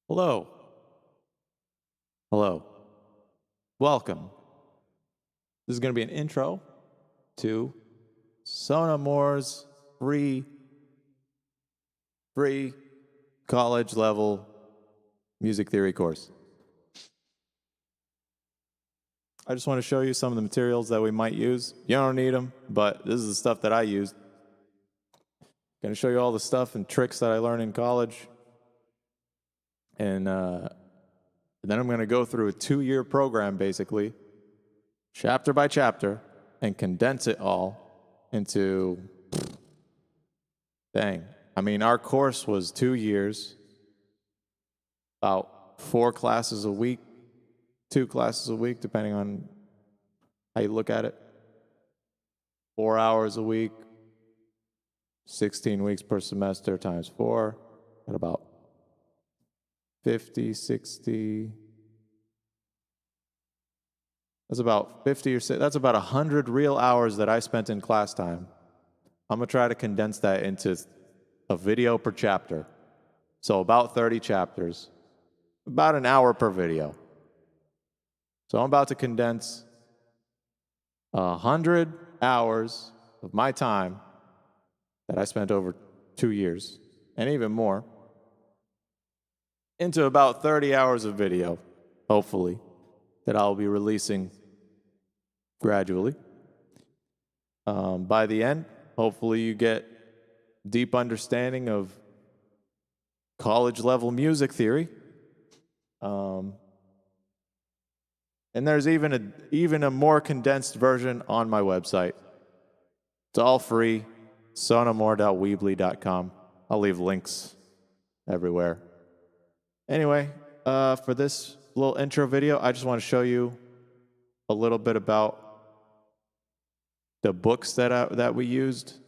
Hello. Hello. Welcome. This is going to be an intro to Sonamor's free college level music theory course. I just want to show you some of the materials that we might use. You don't need them, but this is the stuff that I used. Going to show you all the stuff and tricks that I learned in college. And then I'm going to go through a 2-year program, basically, chapter by chapter, and condense it all into, our course was 2 years, about 4 classes a week, 2 classes a week, depending on how you look at it. 4 hours a week, 16 weeks per semester times 4, at about 50, 60. That's about 50 or 60. That's about 100 real hours that I spent in class time. I'm going to try to condense that into a video per chapter. So about 30 chapters, about an hour per video. So I'm about to condense 100 hours of my time that I spent over 2 years, and even more, into about 30 hours of video, hopefully, that I'll be releasing gradually. By the end, hopefully you get deep understanding of college-level music theory. And there's even a more condensed version on my website. It's all free, sonamor.weebly.com. I'll leave links everywhere. Anyway, for this little intro video, I just want to show you a little bit about the books that we used.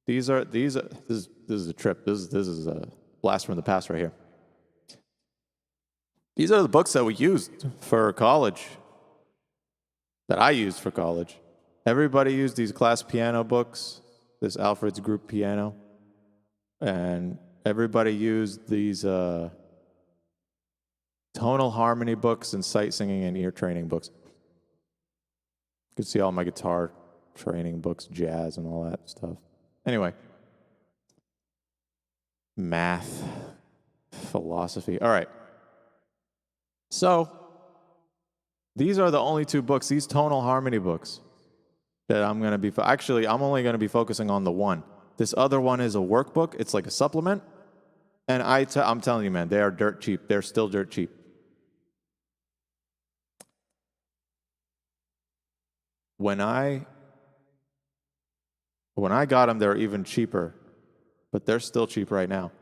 This is a trip. This is a blast from the past right here. These are the books that we used for college, that I used for college. Everybody used these class piano books, this Alfred's Group Piano, and everybody used these tonal harmony books and sight singing and ear training books. You can see all my guitar training books, jazz and all that stuff. Anyway, math, philosophy. All right. So, these are the only 2 books, these tonal harmony books, that I'm going to be... Actually, I'm only going to be focusing on the one. This other one is a workbook. It's like a supplement. And I'm telling you, man, they are dirt cheap. They're still dirt cheap. When I got them, they were even cheaper, but they're still cheap right now.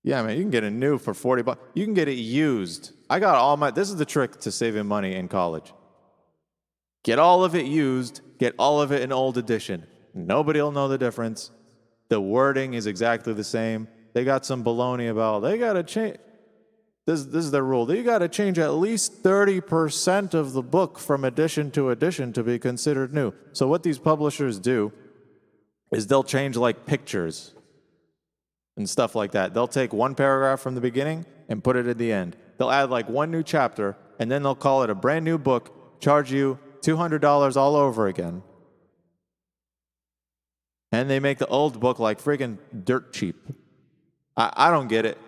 Yeah, man, you can get it new for $40. You can get it used. I got this is the trick to saving money in college. Get all of it used, get all of it in old edition. Nobody will know the difference. The wording is exactly the same. They got some baloney about, they got to change. This is their rule. They got to change at least 30% of the book from edition to edition to be considered new. So what these publishers do is they'll change like pictures and stuff like that. They'll take one paragraph from the beginning and put it at the end. They'll add like one new chapter, and then they'll call it a brand new book, charge you $200 all over again. And they make the old book like friggin' dirt cheap. I don't get it.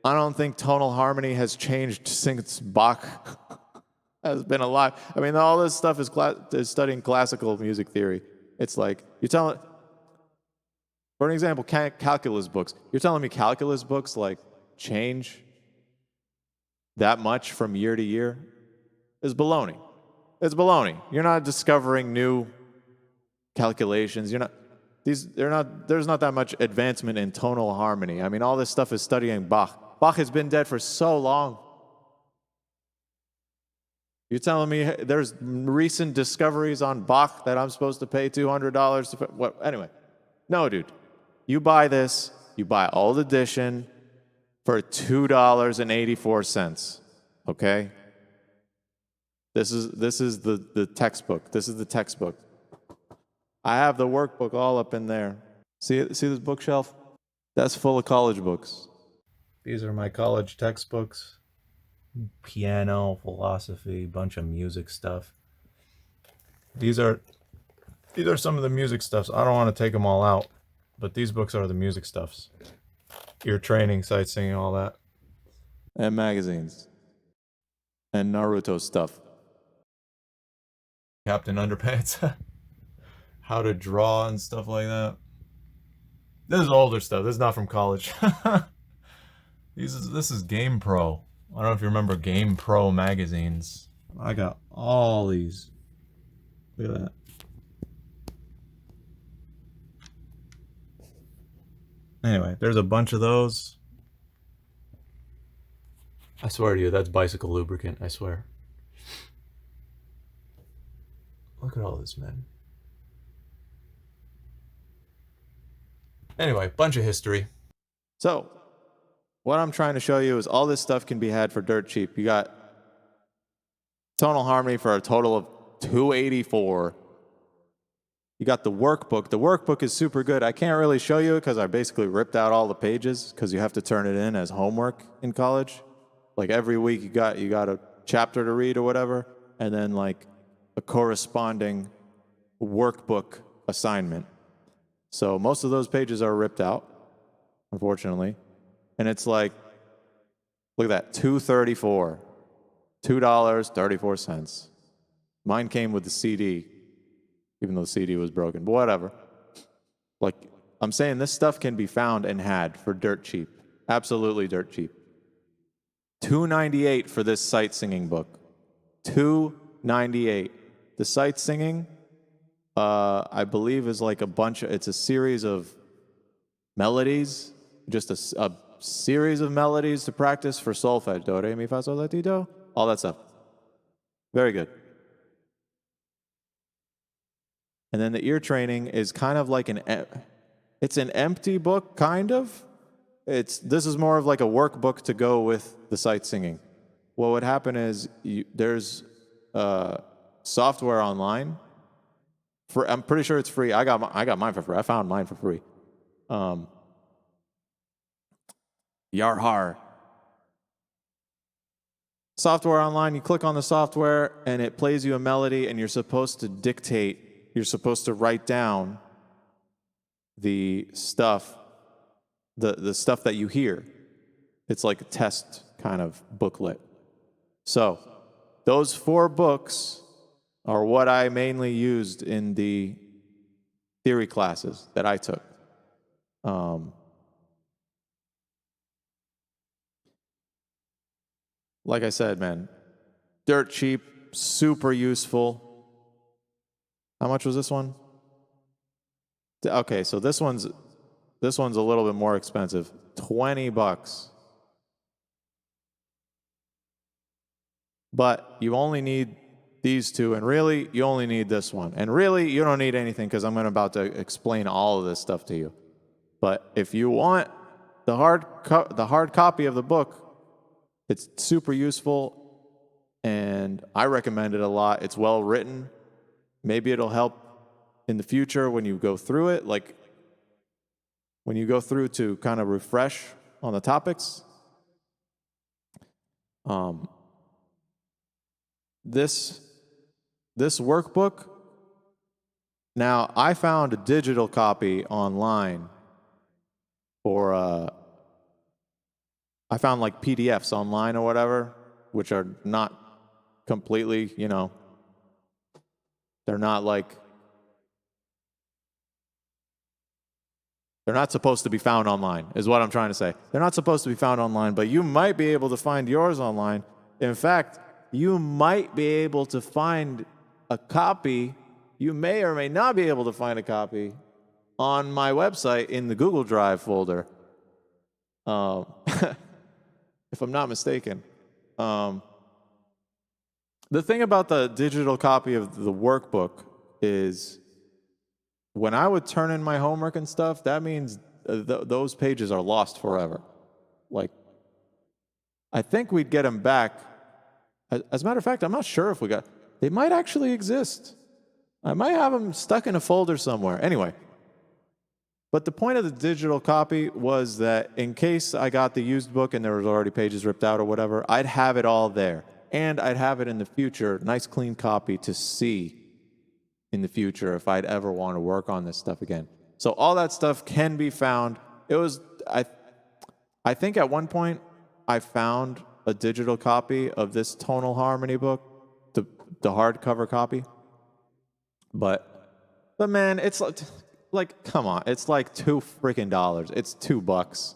I don't think tonal harmony has changed since Bach has been alive. I mean, all this stuff is studying classical music theory. It's like, you're telling... For an example, calculus books. You're telling me calculus books, like, change that much from year to year? It's baloney. It's baloney. You're not discovering new calculations. There's not that much advancement in tonal harmony. I mean, all this stuff is studying Bach. Bach has been dead for so long. You're telling me there's recent discoveries on Bach that I'm supposed to pay $200 to... What? Anyway. No, dude. You buy this, you buy old edition for $2.84. Okay? This is the textbook. This is the textbook. I have the workbook all up in there. See this bookshelf? That's full of college books. These are my college textbooks. Piano, philosophy, bunch of music stuff. These are some of the music stuffs. I don't want to take them all out, but these books are the music stuffs. Ear training, sight singing, all that. And magazines. And Naruto stuff. Captain Underpants. How to draw and stuff like that. This is older stuff. This is not from college. This is Game Pro. I don't know if you remember Game Pro magazines. I got all these. Look at that. Anyway, there's a bunch of those. I swear to you, that's bicycle lubricant. I swear. Look at all this, man. Anyway, bunch of history. So, what I'm trying to show you is all this stuff can be had for dirt cheap. You got tonal harmony for a total of $284. You got the workbook. The workbook is super good. I can't really show you it because I basically ripped out all the pages because you have to turn it in as homework in college. Like every week you got a chapter to read or whatever, and then like a corresponding workbook assignment. So most of those pages are ripped out, unfortunately. And it's like, look at that, $2.34. $2.34. Mine came with the CD, even though the CD was broken, but whatever. Like, I'm saying this stuff can be found and had for dirt cheap. Absolutely dirt cheap. $2.98 for this sight singing book. $2.98. The sight singing, I believe, is like it's a series of melodies, just a series of melodies to practice for solfege. Do, re, mi, fa, sol, la, ti, do. All that stuff. Very good. And then the ear training is kind of like it's an empty book, kind of. This is more of like a workbook to go with the sight singing. What would happen is there's software online. I'm pretty sure it's free. I got mine for free. I found mine for free. Yarhar. Software online, you click on the software and it plays you a melody and you're supposed to write down the stuff, the stuff that you hear. It's like a test kind of booklet. So, those 4 books are what I mainly used in the theory classes that I took. Like I said, man, dirt cheap, super useful. How much was this one? Okay, so this one's a little bit more expensive. $20. But you only need these 2, and really, you only need this one. And really, you don't need anything because I'm about to explain all of this stuff to you. But if you want the hard copy of the book, it's super useful, and I recommend it a lot. It's well written. Maybe it'll help in the future when you go through it, like when you go through to kind of refresh on the topics. This workbook, now I found a digital copy online, or I found like PDFs online or whatever, which are not completely, they're not supposed to be found online, is what I'm trying to say. They're not supposed to be found online, but you might be able to find yours online. In fact, you might be able to find a copy. You may or may not be able to find a copy on my website in the Google Drive folder. If I'm not mistaken. The thing about the digital copy of the workbook is when I would turn in my homework and stuff, that means those pages are lost forever. Like, I think we'd get them back. As a matter of fact, I'm not sure if they might actually exist. I might have them stuck in a folder somewhere. Anyway, But the point of the digital copy was that in case I got the used book and there was already pages ripped out or whatever, I'd have it all there. And I'd have it in the future, nice clean copy to see in the future if I'd ever want to work on this stuff again. So all that stuff can be found. It was, I think at one point I found a digital copy of this Tonal Harmony book, the hardcover copy. But man, it's like, come on, it's like $2 freaking. It's $2.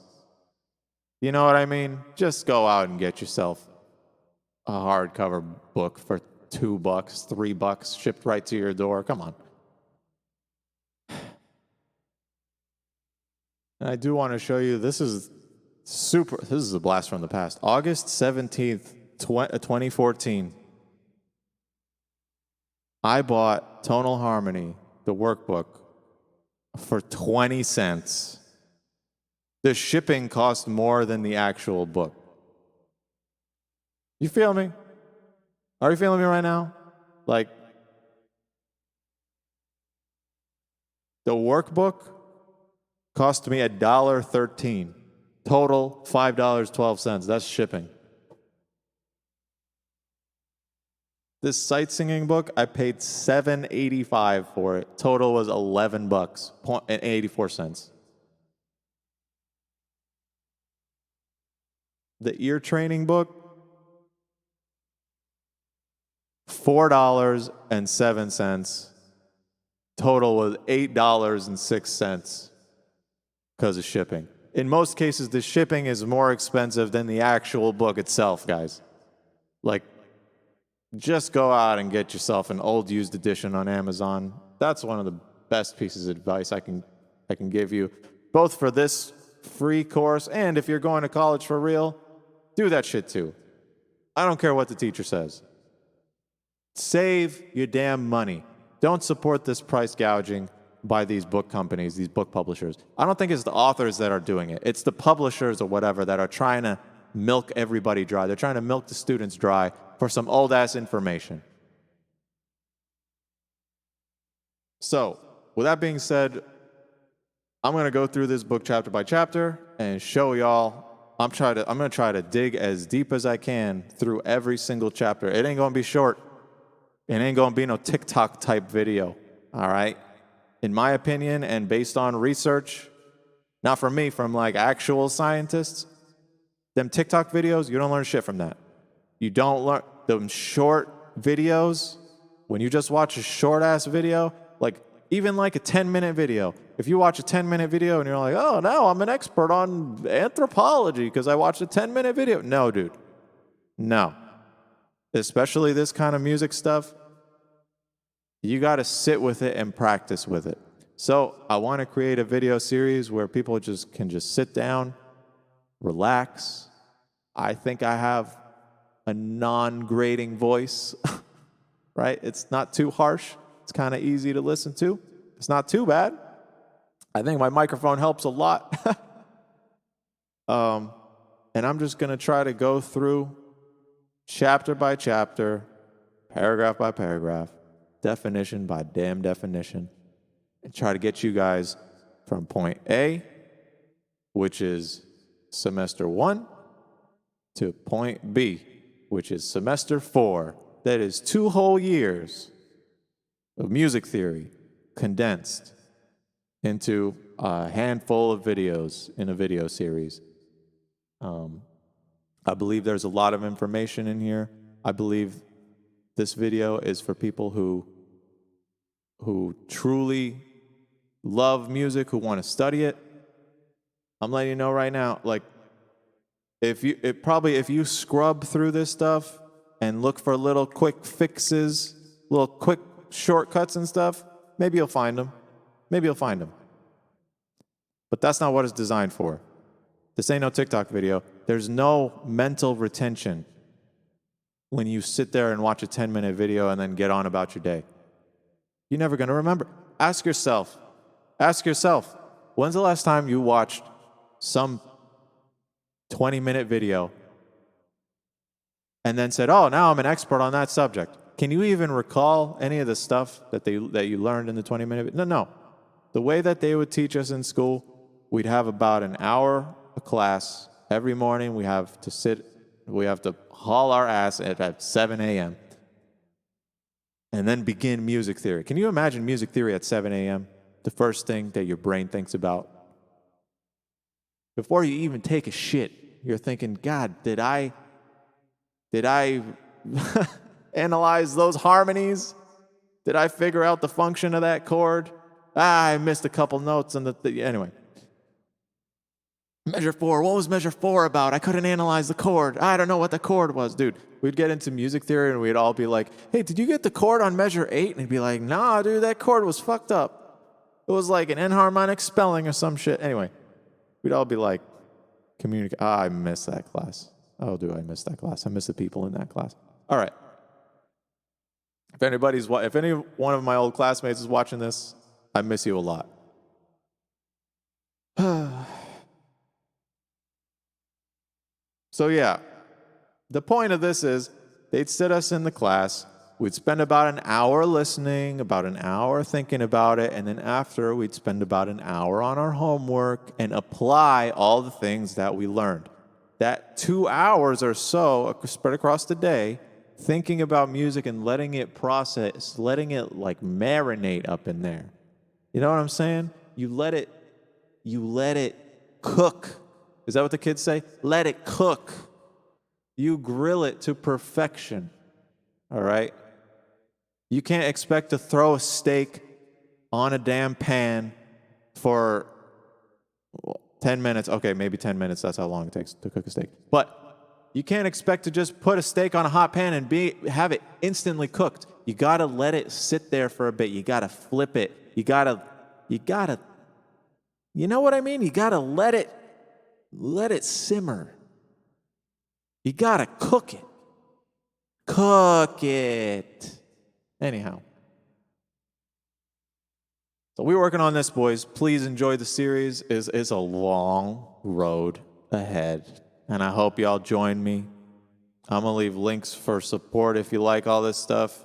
You know what I mean? Just go out and get yourself a hardcover book for $2, $3, shipped right to your door. Come on. And I do want to show you, this is a blast from the past. August 17th, 2014. I bought Tonal Harmony, the workbook, for 20 cents. The shipping cost more than the actual book. You feel me? Are you feeling me right now? Like, the workbook cost me $1.13. Total $5.12. That's shipping. This sight singing book, I paid $7.85 for it. Total was $11.84. The ear training book, $4.07. Total was $8.06 because of shipping. In most cases, the shipping is more expensive than the actual book itself, guys. Like, just go out and get yourself an old used edition on Amazon. That's one of the best pieces of advice I can give you, both for this free course and if you're going to college for real, do that shit too. I don't care what the teacher says. Save your damn money. Don't support this price gouging by these book companies, these book publishers. I don't think it's the authors that are doing it. It's the publishers or whatever that are trying to milk everybody dry. They're trying to milk the students dry for some old-ass information. So, with that being said, I'm going to go through this book chapter by chapter and show y'all. I'm going to try to dig as deep as I can through every single chapter. It ain't going to be short. It ain't going to be no TikTok type video. All right? In my opinion, and based on research, not from me, from like actual scientists, them TikTok videos, you don't learn shit from that. You don't learn them short videos. When you just watch a short ass video, like even like a 10-minute video. If you watch a 10-minute video and you're like, oh, now I'm an expert on anthropology because I watched a 10-minute video. No, dude. No. Especially this kind of music stuff. You got to sit with it and practice with it. So I want to create a video series where people can just sit down, relax. I think I have a non-grating voice, right? It's not too harsh. It's kind of easy to listen to. It's not too bad. I think my microphone helps a lot. And I'm just going to try to go through chapter by chapter, paragraph by paragraph, definition by damn definition, and try to get you guys from point A, which is semester 1, to point B, which is semester 4. That is 2 whole years of music theory condensed into a handful of videos in a video series. I believe there's a lot of information in here. I believe this video is for people who truly love music, who want to study it. I'm letting you know right now, like, if you scrub through this stuff and look for little quick fixes, little quick shortcuts and stuff, maybe you'll find them. But that's not what it's designed for. This ain't no TikTok video. There's no mental retention when you sit there and watch a 10-minute video and then get on about your day. You're never going to remember. Ask yourself, when's the last time you watched some 20-minute video and then said, oh, now I'm an expert on that subject? Can you even recall any of the stuff that you learned in the 20-minute video? No. The way that they would teach us in school, we'd have about an hour of class every morning. We have to haul our ass at 7 a.m. and then begin music theory. Can you imagine music theory at 7 a.m.? The first thing that your brain thinks about. Before you even take a shit, you're thinking, God, did I analyze those harmonies? Did I figure out the function of that chord? I missed a couple notes on anyway. Measure 4, what was measure 4 about? I couldn't analyze the chord. I don't know what the chord was. Dude, we'd get into music theory and we'd all be like, hey, did you get the chord on measure 8? And he'd be like, nah, dude, that chord was fucked up. It was like an enharmonic spelling or some shit. Anyway, we'd all be like, communicate. I miss that class. Oh, do I miss that class? I miss the people in that class. All right. If any one of my old classmates is watching this, I miss you a lot. So yeah, the point of this is they'd sit us in the class. We'd spend about an hour listening, about an hour thinking about it, and then after we'd spend about an hour on our homework and apply all the things that we learned. That 2 hours or so spread across the day, thinking about music and letting it process, letting it like marinate up in there. You know what I'm saying? You let it cook. Is that what the kids say? Let it cook. You grill it to perfection. All right? You can't expect to throw a steak on a damn pan for 10 minutes. Okay, maybe 10 minutes. That's how long it takes to cook a steak. But you can't expect to just put a steak on a hot pan and have it instantly cooked. You got to let it sit there for a bit. You got to flip it. You got to, you know what I mean? You got to let it simmer. You got to cook it. Cook it. Anyhow. So we're working on this, boys. Please enjoy the series. It's a long road ahead. And I hope y'all join me. I'm going to leave links for support if you like all this stuff.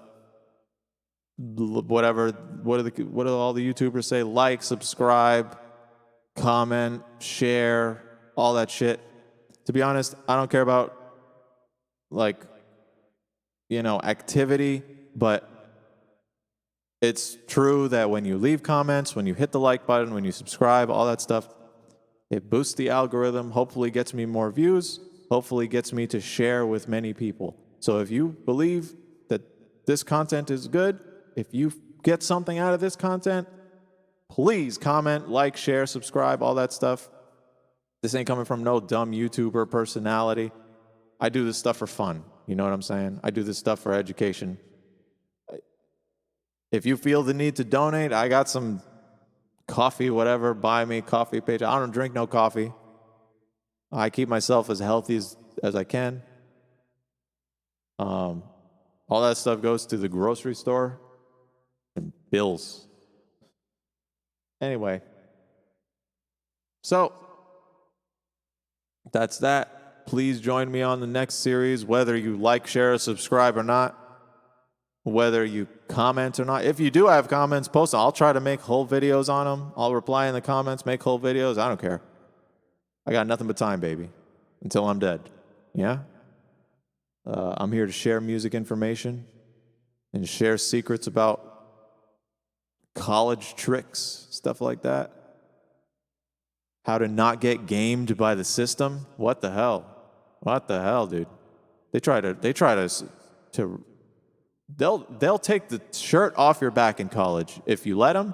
Whatever. What do all the YouTubers say? Like, subscribe, comment, share, all that shit. To be honest, I don't care about, activity, but it's true that when you leave comments, when you hit the like button, when you subscribe, all that stuff, it boosts the algorithm, hopefully gets me more views, hopefully gets me to share with many people. So if you believe that this content is good, if you get something out of this content, please comment, like, share, subscribe, all that stuff. This ain't coming from no dumb YouTuber personality. I do this stuff for fun. You know what I'm saying? I do this stuff for education. If you feel the need to donate, I got some coffee, whatever, buy me coffee page. I don't drink no coffee. I keep myself as healthy as I can. All that stuff goes to the grocery store and bills. Anyway. So, that's that. Please join me on the next series, whether you like, share, or subscribe or not. Whether you comment or not. If you do have comments, post them. I'll try to make whole videos on them. I'll reply in the comments, make whole videos. I don't care. I got nothing but time, baby. Until I'm dead. Yeah? I'm here to share music information and share secrets about college tricks, stuff like that. How to not get gamed by the system. What the hell? What the hell, dude? They try to They'll take the shirt off your back in college if you let them.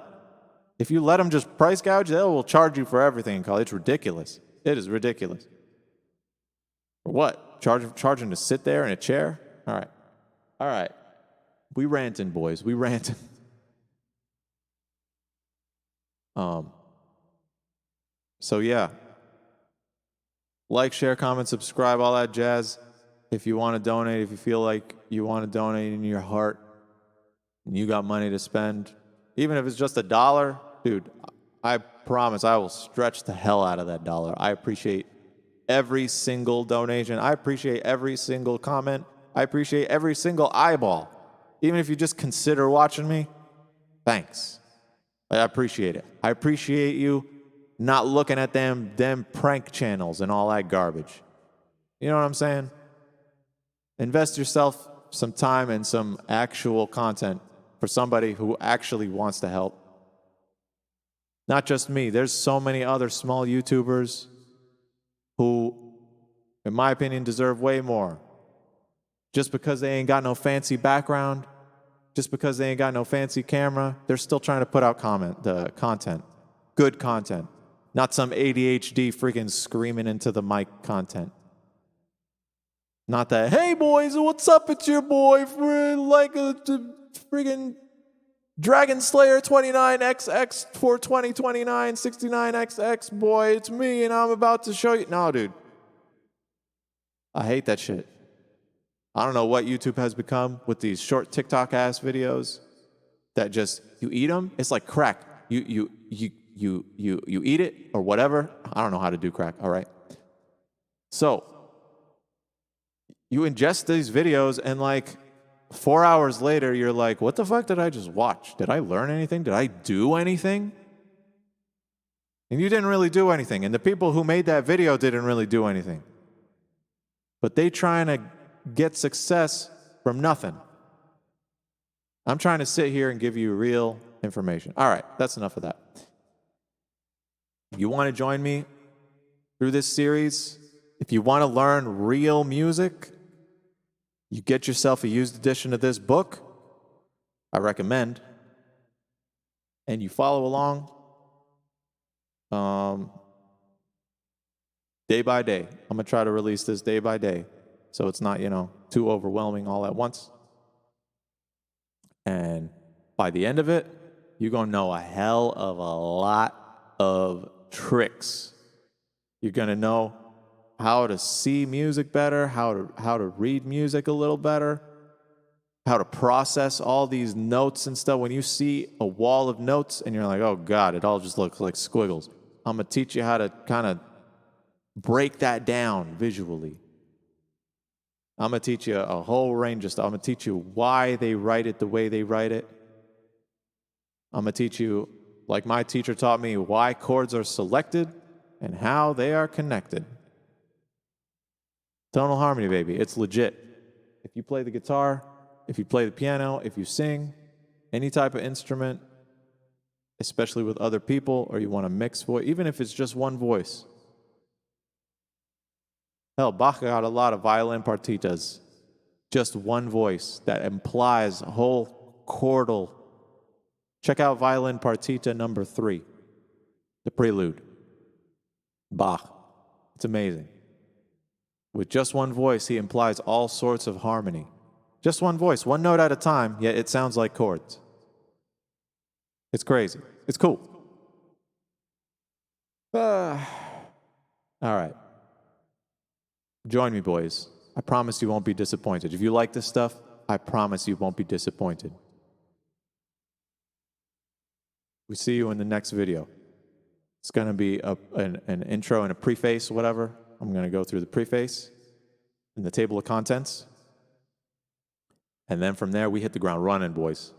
If you let them just price gouge, they will charge you for everything in college. It's ridiculous. It is ridiculous. For what? Charging to sit there in a chair? All right. We ranting, boys. We ranting. So yeah. Like, share, comment, subscribe, all that jazz. If you want to donate, if you feel like you want to donate in your heart and you got money to spend, even if it's just $1, dude, I promise I will stretch the hell out of that $1. I appreciate every single donation. I appreciate every single comment. I appreciate every single eyeball. Even if you just consider watching me, thanks. I appreciate it. I appreciate you not looking at them prank channels and all that garbage. You know what I'm saying? Invest yourself some time and some actual content for somebody who actually wants to help. Not just me. There's so many other small YouTubers who, in my opinion, deserve way more. Just because they ain't got no fancy background, just because they ain't got no fancy camera, they're still trying to put out content. Good content. Not some ADHD freaking screaming into the mic content. Not that, hey boys, what's up? It's your boy for like a freaking Dragon Slayer 29XX 42029 69XX boy. It's me and I'm about to show you. No, dude. I hate that shit. I don't know what YouTube has become with these short TikTok ass videos that just you eat them. It's like crack. You eat it or whatever. I don't know how to do crack. All right. So you ingest these videos and like 4 hours later, you're like, what the fuck did I just watch? Did I learn anything? Did I do anything? And you didn't really do anything. And the people who made that video didn't really do anything. But they trying to get success from nothing. I'm trying to sit here and give you real information. All right, that's enough of that. You want to join me through this series? If you want to learn real music, you get yourself a used edition of this book. I recommend. And you follow along day by day. I'm going to try to release this day by day so it's not, too overwhelming all at once. And by the end of it, you're going to know a hell of a lot of tricks. You're going to know how to see music better, how to read music a little better, how to process all these notes and stuff. When you see a wall of notes and you're like, oh God, it all just looks like squiggles. I'm going to teach you how to kind of break that down visually. I'm going to teach you a whole range of stuff. I'm going to teach you why they write it the way they write it. I'm going to teach you, like my teacher taught me, why chords are selected and how they are connected. Tonal harmony, baby. It's legit. If you play the guitar, if you play the piano, if you sing, any type of instrument, especially with other people, or you want to mix voice, even if it's just one voice. Hell, Bach got a lot of violin partitas. Just one voice that implies a whole chordal. Check out violin partita number 3, the prelude. Bach. It's amazing. With just one voice, he implies all sorts of harmony. Just one voice, one note at a time, yet it sounds like chords. It's crazy. It's cool. All right. Join me, boys. I promise you won't be disappointed. If you like this stuff, I promise you won't be disappointed. We see you in the next video. It's going to be an intro and a preface, whatever. I'm going to go through the preface and the table of contents. And then from there, we hit the ground running, boys.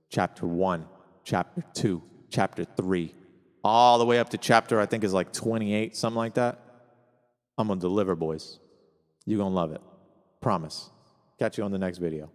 Chapter 1, Chapter 2, Chapter 3, all the way up to chapter, I think, is like 28, something like that. I'm going to deliver, boys. You're going to love it. Promise. Catch you on the next video.